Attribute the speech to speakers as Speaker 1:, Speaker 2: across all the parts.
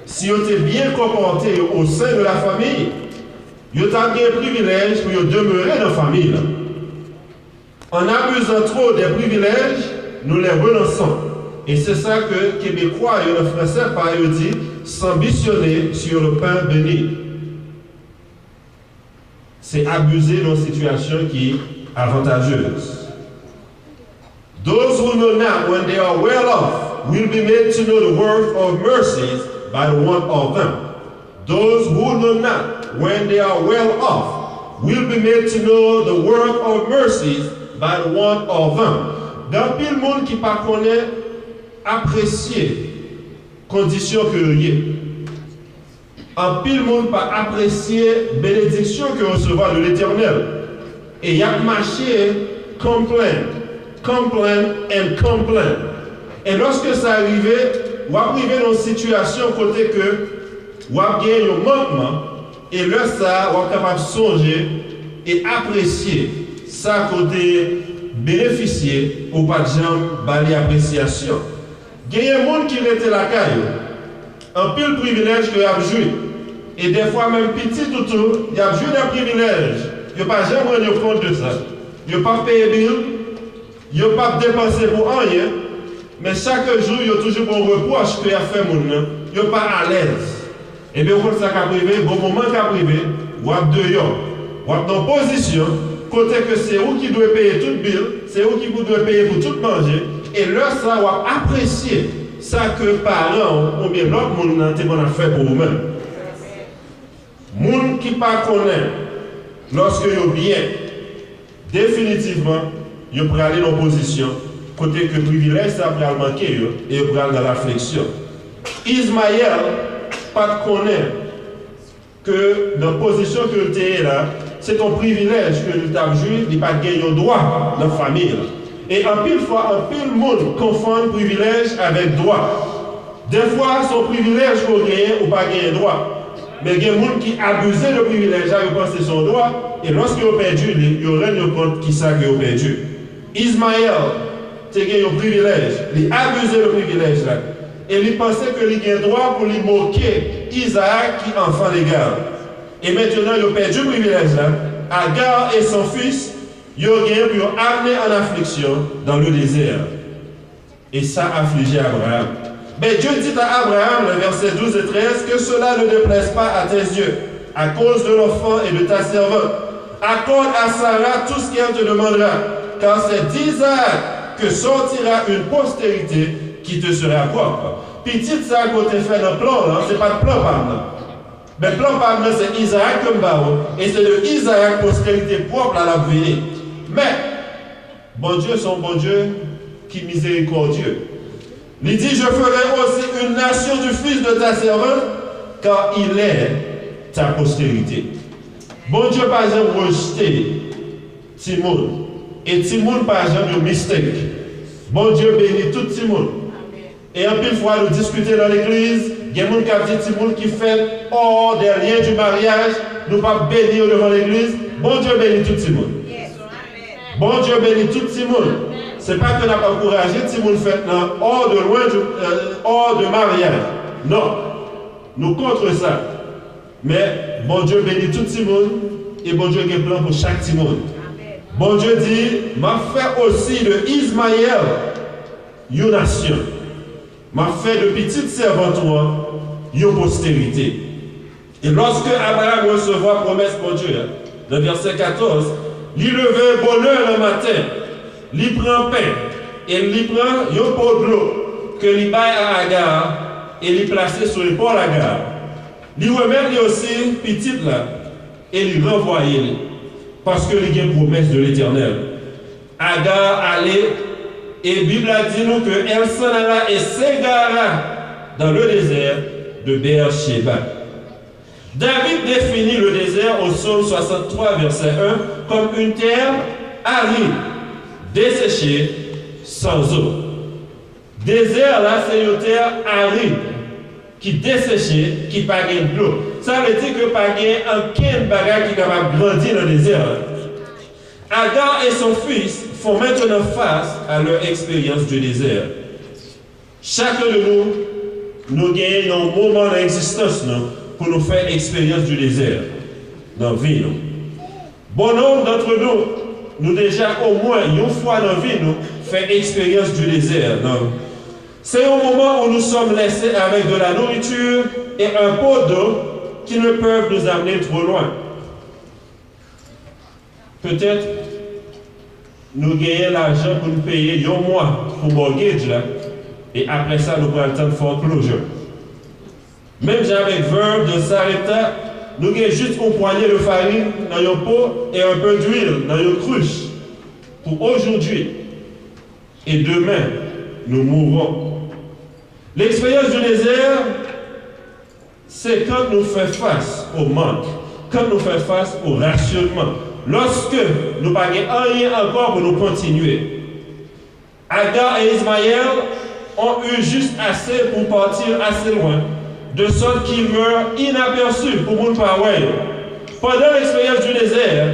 Speaker 1: si vous êtes bien comporté au sein de la famille, vous avez un privilège pour demeurer dans la famille. En abusant trop des privilèges, nous les renonçons. Et c'est ça que les Québécois et les Français, par eux, disent, s'ambitionner sur le pain béni. C'est abuser d'une situation qui est avantageuse. Those who know not when they are well off will be made to know the worth of mercies by the one of them. Those who know not when they are well off will be made to know the worth of mercies by the one of them. Dans pile monde qui pas connaît apprécier conditions que y en pile monde pas apprécier bénédiction que recevoir de l'Éternel. Et il y a marché complain and complain. Et lorsque ça arrivait, vous arrivez dans une situation côté que vous avez un manquement et là ça vous êtes capable de songer et apprécier ça côté bénéficier ou pas de jambe bali appréciation. Il y a des gens qui étaient la caille, un pile privilège que vous avez joué. Et des fois même petit toutou, il y a joué des privilèges. Il n'y a pas jamais rendu compte de ça. Il n'y a pas payé bill, il n'y a pas dépensé pour rien. Mais chaque jour, il y a toujours un reproche que y a fait mon nom. Il n'y a pas à l'aise. Et bien, quand ça a privé, bon moment qu'a privé, vous êtes dehors. Vous êtes en position, côté que c'est vous qui doit payer toute bill, c'est vous qui doit payer pour tout manger. Et là, ça va apprécier ça que parents ou bien l'autre monde a fait pour vous-même. Moun qui pas connaît, lorsque vous bien, définitivement, vous pouvez aller dans position, côté que le privilège, ça va manquer, et vous pouvez aller dans la flexion. Ismaël, pas connaît que dans la position que tu es là, c'est ton privilège que tu as joué, il n'a pas gagné le droit dans la famille. Et en pile fois, en pile monde confond privilège avec droit. Des fois, son privilège qu'on gagne ou pas gagner droit. Mais il y a des gens qui abusent de privilège, ils pensent que c'est son droit, et lorsqu'ils ont perdu, ils rendent compte qui ça qu'ils ont perdu. Ismaël, c'est un privilège, il a abusé de privilège là. Et il pensait qu'il a droit pour lui moquer Isaac qui est enfant d'Agar. Et maintenant, il a perdu le privilège là. Agar et son fils, ils ont gagné pour amener en affliction dans le désert. Et ça a affligé Abraham. Mais Dieu dit à Abraham, le verset 12 et 13, que cela ne déplaise pas à tes yeux, à cause de l'enfant et de ta servante. Accorde à Sarah tout ce qu'elle te demandera, car c'est d'Isaac que sortira une postérité qui te sera propre. Petite ça, quand tu fait le plan, ce n'est pas le plan par là. Mais le plan par là, c'est Isaac comme barreau, et c'est de Isaac postérité propre à la venir. Mais, bon Dieu, son bon Dieu, qui est miséricordieux. Il dit, je ferai aussi une nation du fils de ta servante, car il est ta postérité. Bon Dieu, par exemple, rejeté Timon. Et Timon, par exemple, un mistake. Bon Dieu bénit tout Timon. Et en pile fois, nous discutons dans l'église, il y a des gens qui ont dit Timon qui fait hors des liens du mariage, nous ne pouvons pas bénir devant l'église. Bon Dieu bénit tout Timon. Bon Dieu bénit tout Timon. Ce n'est pas que nous avons encouragé Timon fait hors de loin, hors de mariage. Non. Nous contre ça. Mais bon Dieu bénit tout Timon et bon Dieu a un plan pour chaque Timon. Bon Dieu dit, m'a fait aussi de Ismaël une nation. M'a fait de petites servantes une postérité. Et lorsque Abraham recevra promesse pour Dieu, le verset 14, il levait bonheur le matin, il prend pain, et il prend un pot de l'eau que il baille à Agar et il place sur l'épaule Agar. Il remet aussi petite là et il renvoie parce que il y a une promesse de l'Éternel. Agar allait et la Bible a dit nous qu'elle s'en alla et s'égara dans le désert de Beersheba. David définit le désert au psaume 63 verset 1 comme une terre aride, desséchée, sans eau. Désert là c'est une terre aride qui desséchée, qui n'a pas de l'eau. Ça veut dire que pas aucun bagage qui est capable de grandir dans le désert. Agar et son fils font maintenant face à leur expérience du désert. Chacun de nous nous gagnons un moment dans l'existence pour nous faire expérience du désert dans la vie. Bon nombre d'entre nous déjà au moins une fois dans la vie, nous fait expérience du désert. C'est un moment où nous sommes laissés avec de la nourriture et un pot d'eau qui ne peuvent nous amener trop loin. Peut-être nous gagnons l'argent pour nous payer un mois pour mortgage là, et après ça nous prenons le temps de foreclosure. Même avec verbe de s'arrêter, nous gagnons juste une poignée de farine dans un pot et un peu d'huile dans une cruche pour aujourd'hui. Et demain, nous mourrons. L'expérience du désert, c'est quand nous faisons face au manque, quand nous faisons face au rationnement, lorsque nous n'avons rien encore pour nous continuer. Agar et Ismaël ont eu juste assez pour partir assez loin, de sorte qu'ils meurent inaperçus pour nous parler. Pendant l'expérience du désert,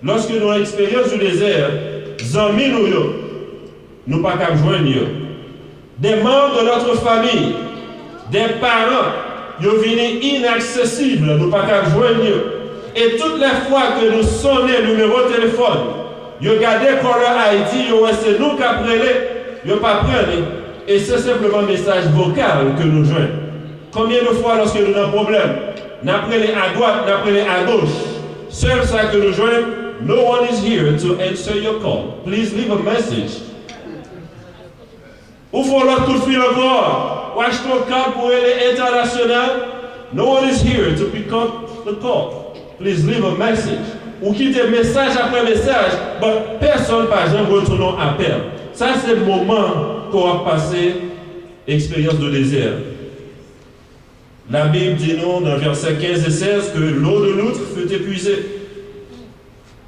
Speaker 1: lorsque nous avons l'expérience du désert, amis nous pas qu'à joindre. Des membres de notre famille, des parents, ils viennent inaccessibles, nous pas qu'à joindre. Et toutes les fois que nous sonnons le numéro de téléphone, ils regardent Caller ID, c'est nous qui appelons, ils ne pas prendre. Et c'est simplement un message vocal que nous jouons. Combien de fois lorsque nous avons un problème, nous appelons à droite, nous appelons à gauche. Seul ça que nous jouons, no one is here to answer your call. Please leave a message. Ou faut l'autre coup de fil encore. Watch ton call pour aller international. No one is here to pick up the call. Please leave a message. Ou quitter message après message, mais personne par exemple retourne appel. Ça c'est le moment qu'on va passer expérience de désert. La Bible dit nous dans versets 15 et 16 que l'eau de l'outre fut épuisée.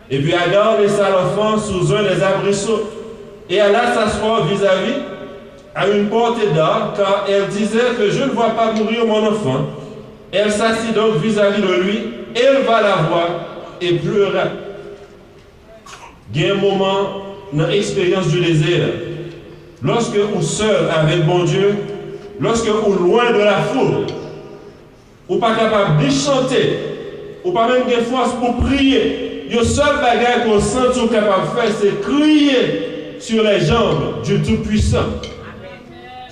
Speaker 1: Et puis Agar laissa l'enfant sous un des arbrisseaux et alla s'asseoir vis-à-vis à une portée d'arbre, car elle disait que je ne vois pas mourir mon enfant. Elle s'assit donc vis-à-vis de lui, elle va la voir et pleura. Il y a un moment dans l'expérience du désert, lorsque vous seul avec bon Dieu, lorsque vous loin de la foule, vous pas capable de chanter, vous pas même de force pour prier. Le seul bagage qu'on sent capable de faire, c'est crier sur les jambes du Tout-Puissant.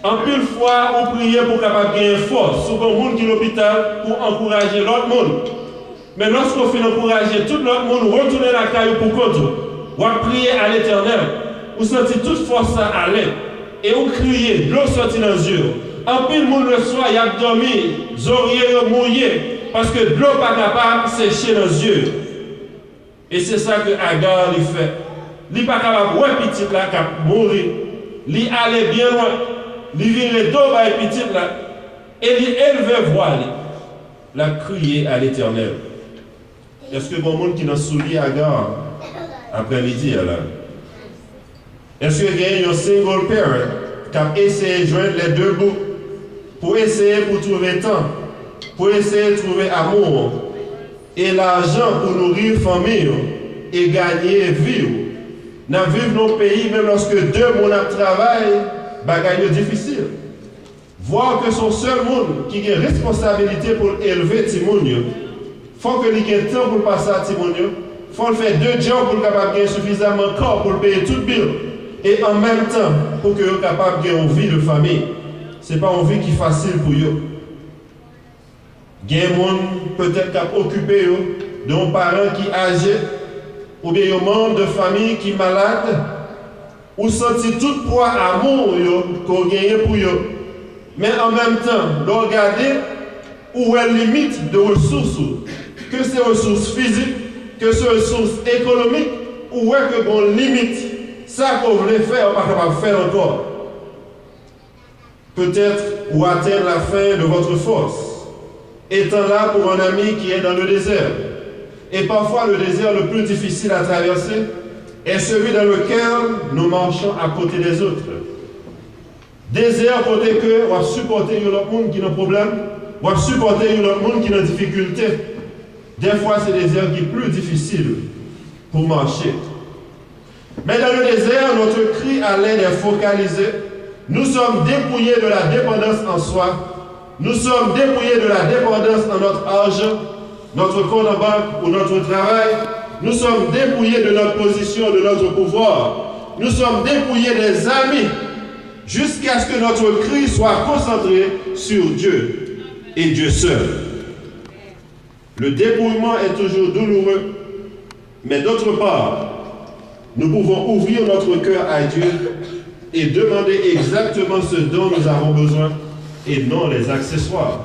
Speaker 1: En pile fois, on priait pour capable gagner force. Souvent, le monde qui est à l'hôpital pour encourager l'autre monde. Mais lorsqu'on fait encourager tout l'autre monde, retourner la caille pour contre, on prier à l'Éternel. On sentit toute force à aller. Et on criait, l'eau sortit dans les yeux. En pile, le monde le soir, il a dormi, les oreilles mouillées, parce que l'eau pas capable de sécher dans les yeux. Et c'est ça que Agar lui fait. Il n'est pas capable de voir petit là qui a mourir. Il allait bien loin. Il virait dos par petit là. Et il élevait voile. Il a crié à l'Éternel. Est-ce que bon monde qui n'a souillé Agar après-midi là? Est-ce qu'il y a un single parent qui a essayé de joindre les deux bouts pour essayer de trouver temps, pour essayer de trouver amour et l'argent pour nourrir la famille et gagner vie? Dans nos pays, même lorsque deux personnes travaillent, c'est difficile. Voir que son seul monde qui a responsabilité pour élever Timoun, il faut qu'il ait temps pour passer à Timoun, il faut faire deux jobs pour gagner suffisamment de corps pour payer toute bill. Et en même temps, pour que soient capables de gagner une vie de famille. Ce n'est pas une vie qui est facile pour eux. Il y a des gens peut-être qui sont occupés d'un parent qui est âgé, ou bien un membre de famille qui est malade, ou sentit tout poids amour qu'on gagne pour eux. Mais en même temps, de regarder où est la limite de ressources, que c'est ressources physiques, que c'est ressources économiques, où est que qu'on limite ça qu'on voulait faire, on n'est pas capable de faire encore. Peut-être ou atteindre la fin de votre force, étant là pour un ami qui est dans le désert. Et parfois le désert le plus difficile à traverser est celui dans lequel nous marchons à côté des autres. Désert côté que on va supporter l'autre monde qui a un problème, on va supporter l'autre monde qui a une difficulté. Des fois c'est le désert qui est plus difficile pour marcher. Mais dans le désert, notre cri à l'aide est focalisé Nous sommes dépouillés de la dépendance en soi. Nous sommes dépouillés de la dépendance en notre argent, notre compte en banque ou notre travail. Nous sommes dépouillés de notre position, de notre pouvoir. Nous sommes dépouillés des amis jusqu'à ce que notre cri soit concentré sur Dieu et Dieu seul. Le dépouillement est toujours douloureux, mais d'autre part, nous pouvons ouvrir notre cœur à Dieu et demander exactement ce dont nous avons besoin et non les accessoires.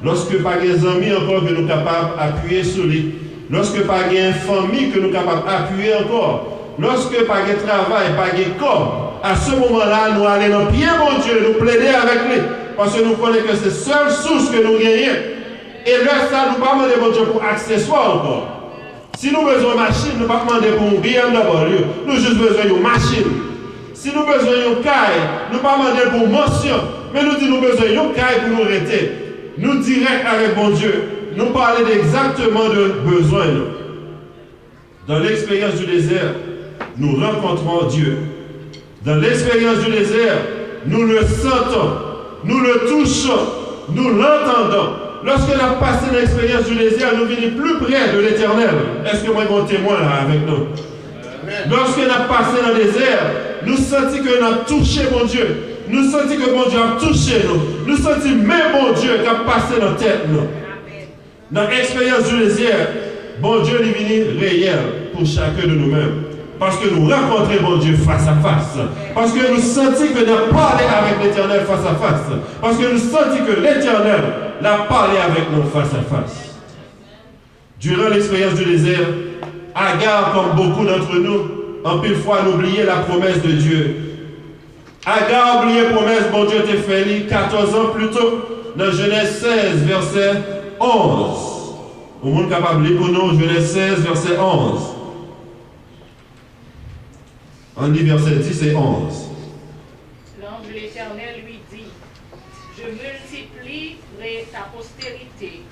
Speaker 1: Lorsque pas des amis encore que nous sommes capables d'appuyer sur lui, lorsque pas des famille que nous sommes capables d'appuyer encore, lorsque pas de travail, pas de corps, à ce moment-là, nous allons dans bien mon Dieu, nous plaider avec lui, parce que nous connaissons que c'est la seule source que nous gagnons. Et là, ça, nous ne pas demander mon Dieu pour accessoires encore. Si nous avons besoin de machine, nous ne pas demander pour un BMW, nous avons juste besoin d'une machine. Si nous avons besoin d'une caille, nous ne pas demander pour mention, mais nous disons nous avons besoin d'une caille pour nous arrêter. Nous direct avec mon Dieu, nous parler exactement de besoin. Dans l'expérience du désert, nous rencontrons Dieu. Dans l'expérience du désert, nous le sentons, nous le touchons, nous l'entendons. Lorsque nous avons passé l'expérience du désert, nous venons plus près de l'Éternel. Est-ce que moi, j'ai un témoin là avec nous? Lorsque nous avons passé dans le désert, nous sentons que nous avons touché mon Dieu. Nous sentons que mon Dieu a touché nous. Nous sentons même mon Dieu qui a passé dans la tête. Dans l'expérience du désert, bon Dieu est venu réel pour chacun de nous-mêmes. Parce que nous rencontrons mon Dieu face à face. Parce que nous sentons que nous avons parlé avec l'Éternel face à face. Parce que nous sentons que l'Éternel l'a parlé avec nous face à face. Durant l'expérience du désert, Agar, comme beaucoup d'entre nous, en pile fois, n'oubliait la promesse de Dieu. Agar a oublié la promesse, bon Dieu t'a fait 14 ans plus tôt, dans Genèse 16, verset 11. Au monde capable de lire pour nous, Genèse 16, verset 11. On lit verset 10 et 11.
Speaker 2: L'ange de l'Éternel lui dit, je multiplierai ta postérité,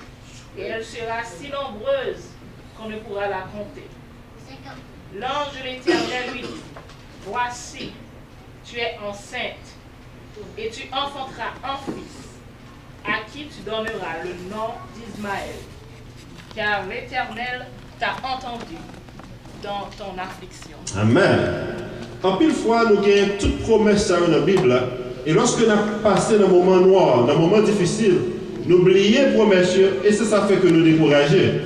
Speaker 2: et elle sera si nombreuse qu'on ne pourra la compter. L'ange de l'Éternel lui dit, voici, tu es enceinte, et tu enfanteras un fils, à qui tu donneras le nom d'Ismaël, car l'Éternel t'a entendu dans ton affliction.
Speaker 1: Amen. En pile fois, nous avons toute promesse dans la Bible, et lorsque nous avons passé dans un moment noir, dans un moment difficile, nous oublions la promesse, et c'est ça fait que nous décourageons.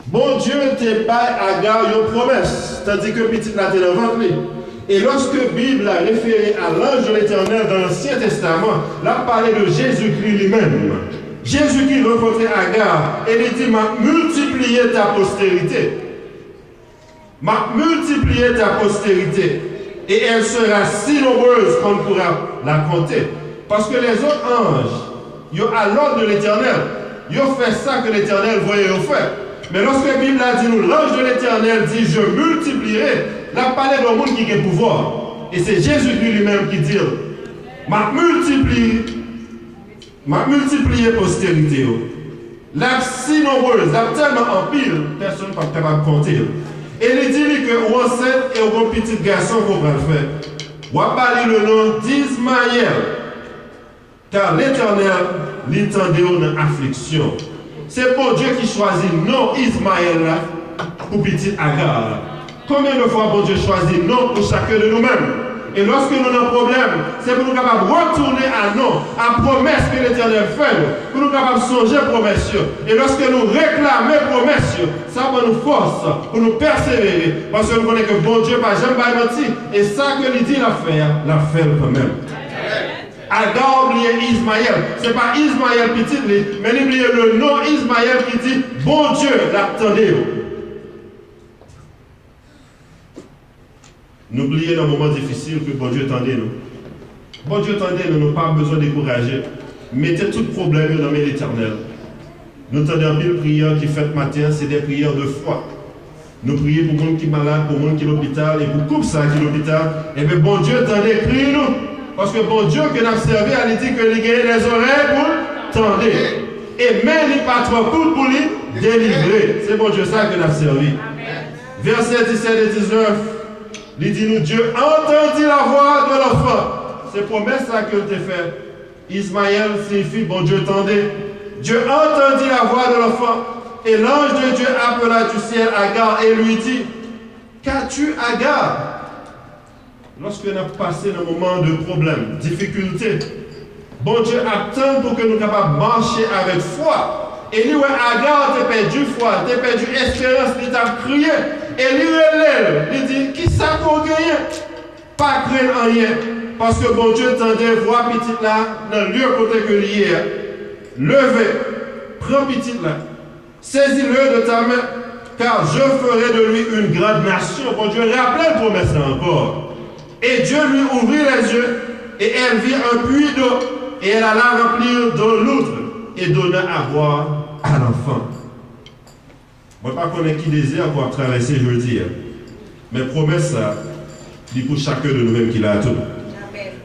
Speaker 1: Bon Dieu t'a pas Agar une promesse, tandis que petit la tête ventre. Et lorsque la Bible a référé à l'ange de l'Éternel dans l'Ancien Testament, l'a parlé de Jésus-Christ lui-même. Jésus-Christ rencontrait Agar et il dit, m'a multiplié ta postérité. M'a multiplié ta postérité. Et elle sera si nombreuse qu'on pourra la compter. Parce que les autres anges, ils ont à l'ordre de l'Éternel. Ils ont fait ça que l'Éternel voyait au faire. Mais lorsque la Bible a dit nous, l'ange de l'Éternel dit je multiplierai, là parlé d'un monde qui a pouvoir. Et c'est Jésus-Christ lui-même qui dit m'a multiplié postérité. Là si nombreuse, là tellement en pile, personne n'est pas capable de compter. Et il dit que ou enceinte et un petit garçon qu'on va le faire. On va parler le nom d'Ismaël. Car l'Éternel l'entendait dans l'affliction. C'est pour Dieu qui choisit non Ismaël pour petit Agar. Combien de fois bon Dieu choisit non pour chacun de nous-mêmes? Et lorsque nous avons un problème, c'est pour nous capables de retourner à non, à promesse que l'Éternel fait, pour nous capables de songer promesse. Et lorsque nous réclamons promesse, ça va nous force pour nous persévérer. Parce que nous connaissons que bon Dieu n'a jamais menti. Et ça que il dit l'a fait quand même. Agar oublié Ismaël. Ce n'est pas Ismaël petit, mais il oublie le nom Ismaël qui dit bon Dieu l'attendait. N'oubliez dans un moment difficile que bon Dieu attendait nous. Bon Dieu attendait nous, nous pas besoin de décourager. Mettez tout problème dans l'Éternel. Nous attendons une prière qui fait matin, c'est des prières de foi. Nous prions pour les gens qui sont malades, pour les gens qui sont à l'hôpital, et pour couple ça qui est à l'hôpital. Et bien bon Dieu attendait, priez-nous. Parce que bon Dieu que nous avons servi, il dit que il a des oreilles pour tendre. Et même il pas trop court pour lui délivrer. C'est bon Dieu ça que nous avons servi. Verset 17 et 19, il dit nous Dieu entendit la voix de l'enfant c'est promesse là que tu fait. Ismaël signifie bon Dieu tendait. Dieu entendit la voix de l'enfant et l'ange de Dieu appela du ciel Agar et lui dit, qu'as-tu Agar? Lorsque nous avons passé un moment de problème, difficulté, bon Dieu attend pour que nous soyons capables de marcher avec foi. Et lui, Agar, tu as perdu foi, tu as perdu espérance, tu as crié. Et lui, il dit, qui ça qu'on gagne? Pas craindre rien. Parce que bon Dieu tendait voir petite là, dans le lieu côté que l'il est. Levez, prends petite là, saisis-le de ta main, car je ferai de lui une grande nation. Bon Dieu rappelait la promesse là encore. Et Dieu lui ouvrit les yeux, et elle vit un puits d'eau, et elle alla remplir d'eau l'outre, et donna à boire à l'enfant. Je ne sais pas qu'on est qui désire pour traverser jeudi, mais promesse ça, dit pour chacun de nous-mêmes qu'il a tout.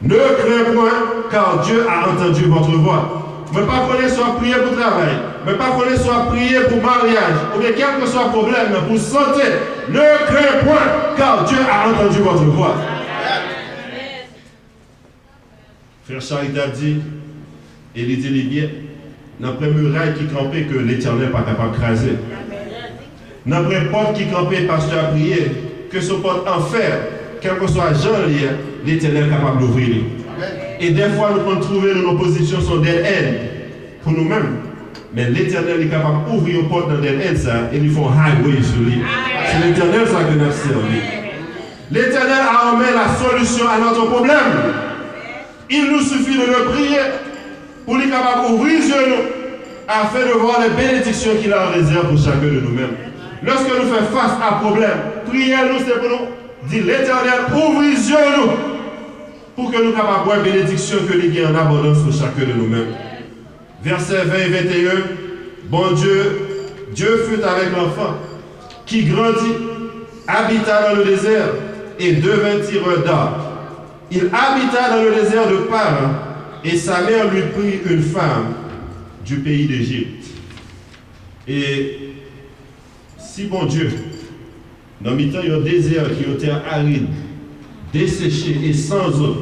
Speaker 1: Ne crains point, car Dieu a entendu votre voix. Mais pas qu'on soit prié pour travail, mais pas qu'on soit prié pour mariage, ou bien quel que soit le problème, mais pour santé. Ne crains point, car Dieu a entendu votre voix. Frère Charles a dit, et il dit bien, dans la muraille qui campait que l'Éternel n'est pas capable de craser. Dans la porte qui campait, pasteur a prié, que ce porte en fer, quel que soit Jean lié, l'Éternel est capable d'ouvrir. Et des fois, nous pouvons trouver nos positions sont des haines pour nous-mêmes. Mais l'Éternel est capable d'ouvrir une porte dans des haines, ça, et ils font highway sur lui. C'est l'Éternel ça que nous avons servi. L'Éternel a amené la solution à notre problème. Il nous suffit de le prier pour lui capable d'ouvrir les yeux afin de voir les bénédictions qu'il a en réserve pour chacun de nous-mêmes. Lorsque nous faisons face à un problème, priez-nous, c'est pour nous. Dis l'Éternel, ouvre les yeux pour que nous capables de voir les bénédictions que l'il y a en abondance pour chacun de nous-mêmes. Versets 20 et 21. Bon Dieu fut avec l'enfant qui grandit, habita dans le désert et devint tireur d'arbres. Il habita dans le désert de Paran et sa mère lui prit une femme du pays d'Égypte. Et si bon Dieu, dans le temps, il y a un désert qui est un terre aride, desséché et sans eau,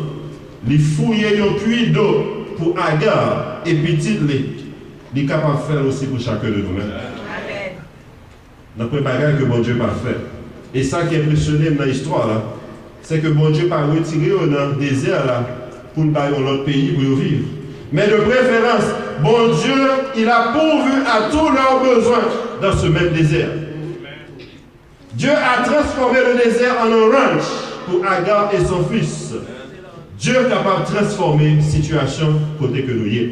Speaker 1: il fouillait un puits d'eau pour Agar et petit il est capable de faire aussi pour chacun de nous-mêmes. Notre bagage que bon Dieu va faire. Et ça qui est impressionné dans l'histoire, là, c'est que bon Dieu va retirer dans le désert là, pour nous aller dans l'autre pays pour vivre. Mais de préférence, bon Dieu, il a pourvu à tous leurs besoins dans ce même désert. Dieu a transformé le désert en un ranch pour Agar et son fils. Dieu est capable de transformer la situation côté que nous y est.